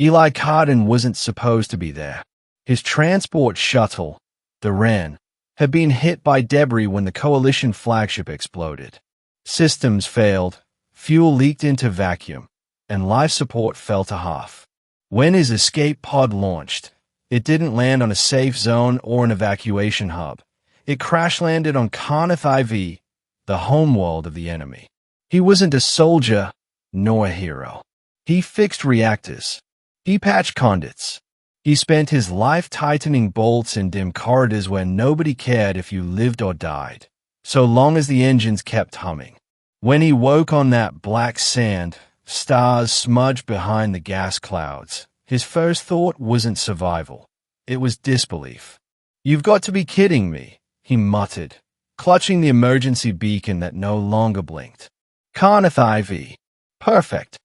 Eli Cardin wasn't supposed to be there. His transport shuttle, the Wren, had been hit by debris when the Coalition flagship exploded. Systems failed, fuel leaked into vacuum, and life support fell to half. When his escape pod launched, it didn't land on a safe zone or an evacuation hub. It crash-landed on Carnith IV, the homeworld of the enemy. He wasn't a soldier, nor a hero. He fixed reactors. He patched conduits. He spent his life tightening bolts in dim corridors where nobody cared if you lived or died, so long as the engines kept humming. When he woke on that black sand, stars smudged behind the gas clouds, his first thought wasn't survival. It was disbelief. "You've got to be kidding me," he muttered, clutching the emergency beacon that no longer blinked. "Carnith IV. Perfect."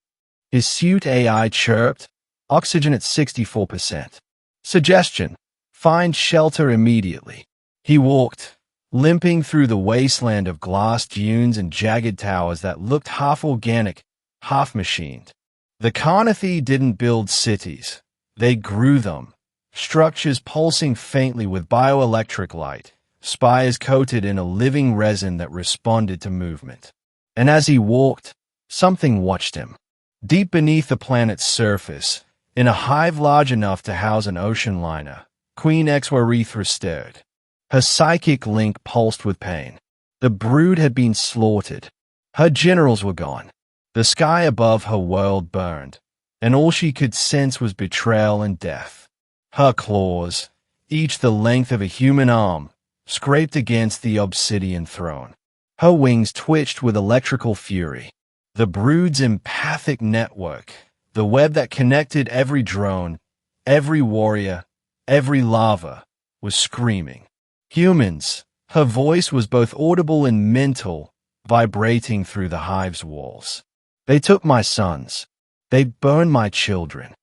His suit AI chirped, oxygen at 64%. "Suggestion: find shelter immediately." He walked, limping through the wasteland of glass dunes and jagged towers that looked half organic, half machined. The Carnithi didn't build cities. They grew them, structures pulsing faintly with bioelectric light, spires coated in a living resin that responded to movement. And as he walked, something watched him. Deep beneath the planet's surface, in a hive large enough to house an ocean liner, Queen Exwarethra stared. Her psychic link pulsed with pain. The brood had been slaughtered. Her generals were gone. The sky above her world burned, and all she could sense was betrayal and death. Her claws, each the length of a human arm, scraped against the obsidian throne. Her wings twitched with electrical fury. The brood's empathic network, the web that connected every drone, every warrior, every larva, was screaming. "Humans!" Her voice was both audible and mental, vibrating through the hive's walls. "They took my sons. They burned my children."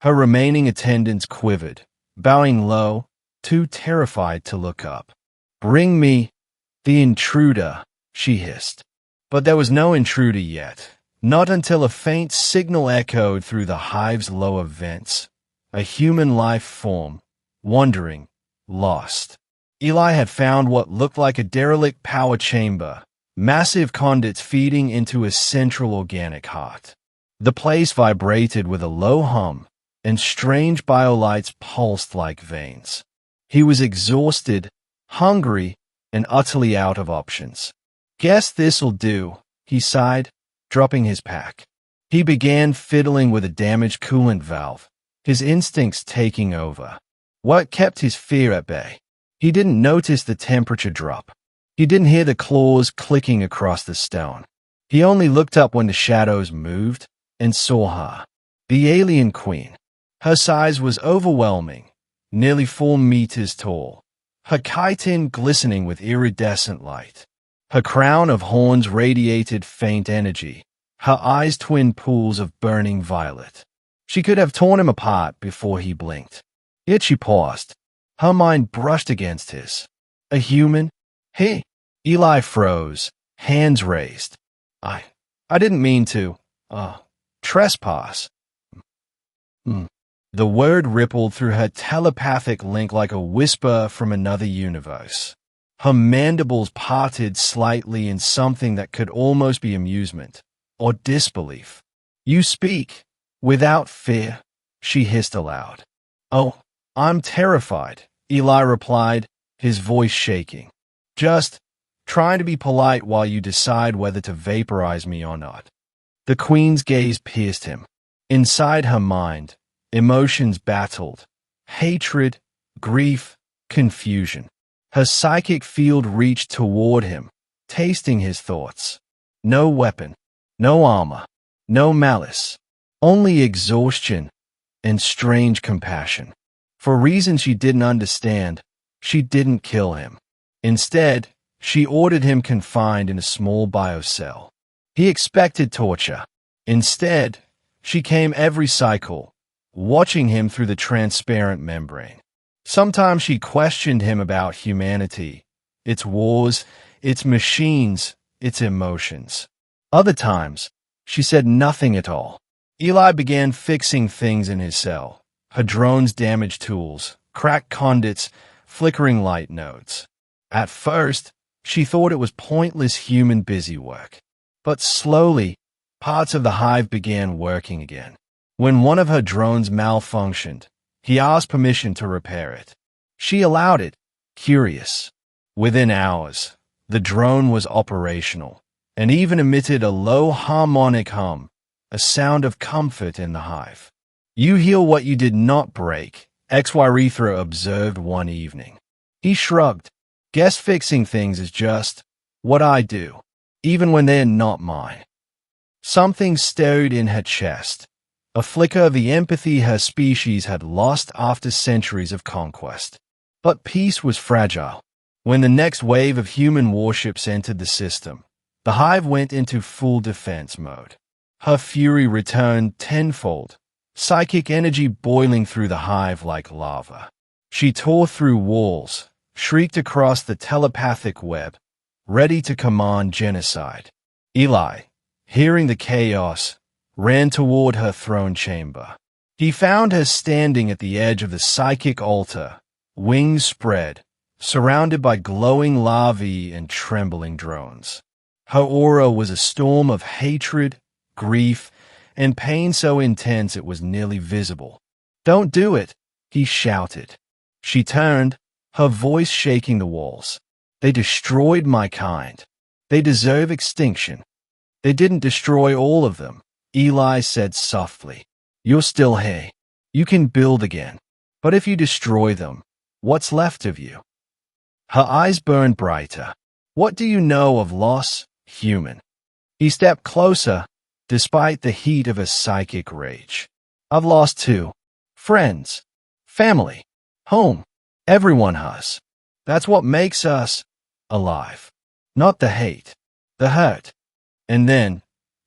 Her remaining attendants quivered, bowing low, too terrified to look up. "Bring me the intruder," she hissed. But there was no intruder yet, not until a faint signal echoed through the hive's lower vents. A human life form, wandering, lost. Eli had found what looked like a derelict power chamber, massive conduits feeding into a central organic heart. The place vibrated with a low hum, and strange biolights pulsed like veins. He was exhausted, hungry, and utterly out of options. "Guess this'll do," he sighed, dropping his pack. He began fiddling with a damaged coolant valve, his instincts taking over. What kept his fear at bay? He didn't notice the temperature drop. He didn't hear the claws clicking across the stone. He only looked up when the shadows moved and saw her, the alien queen. Her size was overwhelming, nearly 4 meters tall, her chitin glistening with iridescent light. Her crown of horns radiated faint energy, her eyes twin pools of burning violet. She could have torn him apart before he blinked. Yet she paused. Her mind brushed against his. A human? Hey! Eli froze, hands raised. I didn't mean to, trespass. The word rippled through her telepathic link like a whisper from another universe. Her mandibles parted slightly in something that could almost be amusement, or disbelief. "You speak, without fear," she hissed aloud. "Oh, I'm terrified," Eli replied, his voice shaking. "Just trying to be polite while you decide whether to vaporize me or not." The queen's gaze pierced him. Inside her mind, emotions battled. Hatred, grief, confusion. Her psychic field reached toward him, tasting his thoughts. No weapon, no armor, no malice. Only exhaustion and strange compassion. For reasons she didn't understand, she didn't kill him. Instead, she ordered him confined in a small biocell. He expected torture. Instead, she came every cycle, watching him through the transparent membrane. Sometimes she questioned him about humanity, its wars, its machines, its emotions. Other times, she said nothing at all. Eli began fixing things in his cell. Her drone's damaged tools, cracked conduits, flickering light nodes. At first, she thought it was pointless human busy work. But slowly, parts of the hive began working again. When one of her drones malfunctioned, he asked permission to repair it. She allowed it, curious. Within hours, the drone was operational, and even emitted a low harmonic hum, a sound of comfort in the hive. "You heal what you did not break," Xyrethra observed one evening. He shrugged. "Guess fixing things is just what I do, even when they're not mine." Something stirred in her chest, a flicker of the empathy her species had lost after centuries of conquest. But peace was fragile. When the next wave of human warships entered the system, the hive went into full defense mode. Her fury returned tenfold, psychic energy boiling through the hive like lava. She tore through walls, shrieked across the telepathic web, ready to command genocide. Eli, hearing the chaos, ran toward her throne chamber. He found her standing at the edge of the psychic altar, wings spread, surrounded by glowing larvae and trembling drones. Her aura was a storm of hatred, grief, and pain so intense it was nearly visible. "Don't do it," he shouted. She turned, her voice shaking the walls. "They destroyed my kind. They deserve extinction." "They didn't destroy all of them," Eli said softly. "You're still here. You can build again. But if you destroy them, what's left of you?" Her eyes burned brighter. "What do you know of loss, human?" He stepped closer, despite the heat of a psychic rage. "I've lost two. Friends. Family. Home. Everyone has. That's what makes us alive. Not the hate. The hurt." And then,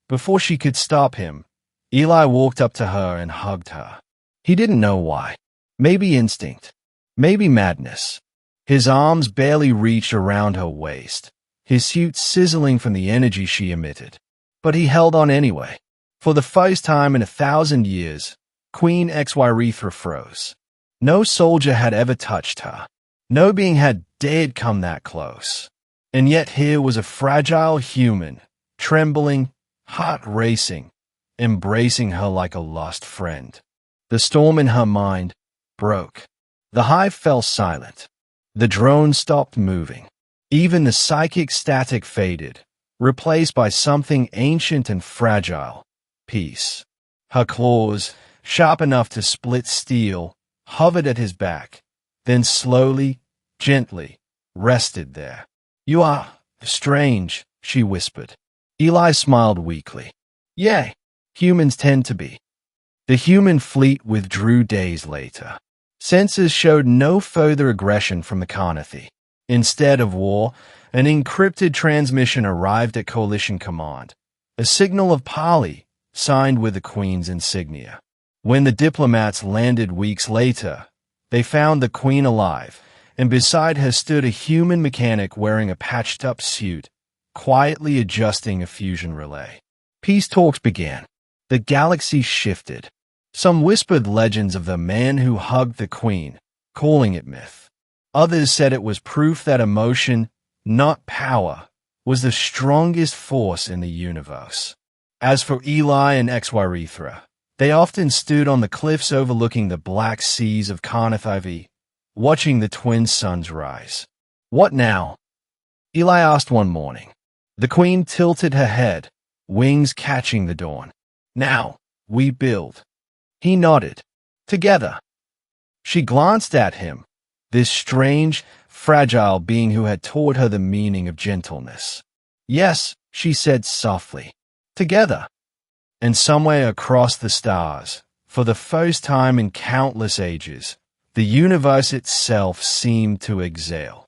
before she could stop him, Eli walked up to her and hugged her. He didn't know why. Maybe instinct. Maybe madness. His arms barely reached around her waist, his suit sizzling from the energy she emitted. But he held on anyway. For the first time in 1,000 years, Queen Xyrethra froze. No soldier had ever touched her. No being had dared come that close. And yet here was a fragile human, trembling, heart racing, embracing her like a lost friend. The storm in her mind broke. The hive fell silent. The drone stopped moving. Even the psychic static faded, replaced by something ancient and fragile, peace. Her claws, sharp enough to split steel, hovered at his back, then slowly, gently, rested there. "You are strange," she whispered. Eli smiled weakly. "Yeah, humans tend to be." The human fleet withdrew days later. Sensors showed no further aggression from the Carnathy. Instead of war, an encrypted transmission arrived at Coalition Command, a signal of parley, signed with the Queen's insignia. When the diplomats landed weeks later, they found the Queen alive, and beside her stood a human mechanic wearing a patched-up suit, quietly adjusting a fusion relay. Peace talks began. The galaxy shifted. Some whispered legends of the man who hugged the Queen, calling it myth. Others said it was proof that emotion, not power, was the strongest force in the universe. As for Eli and Xyrethra, they often stood on the cliffs overlooking the black seas of Carnathy, watching the twin suns rise. "What now?" Eli asked one morning. The Queen tilted her head, wings catching the dawn. "Now, we build." He nodded. "Together." She glanced at him, this strange, fragile being who had taught her the meaning of gentleness. "Yes," she said softly. "Together." And somewhere across the stars, for the first time in countless ages, the universe itself seemed to exhale.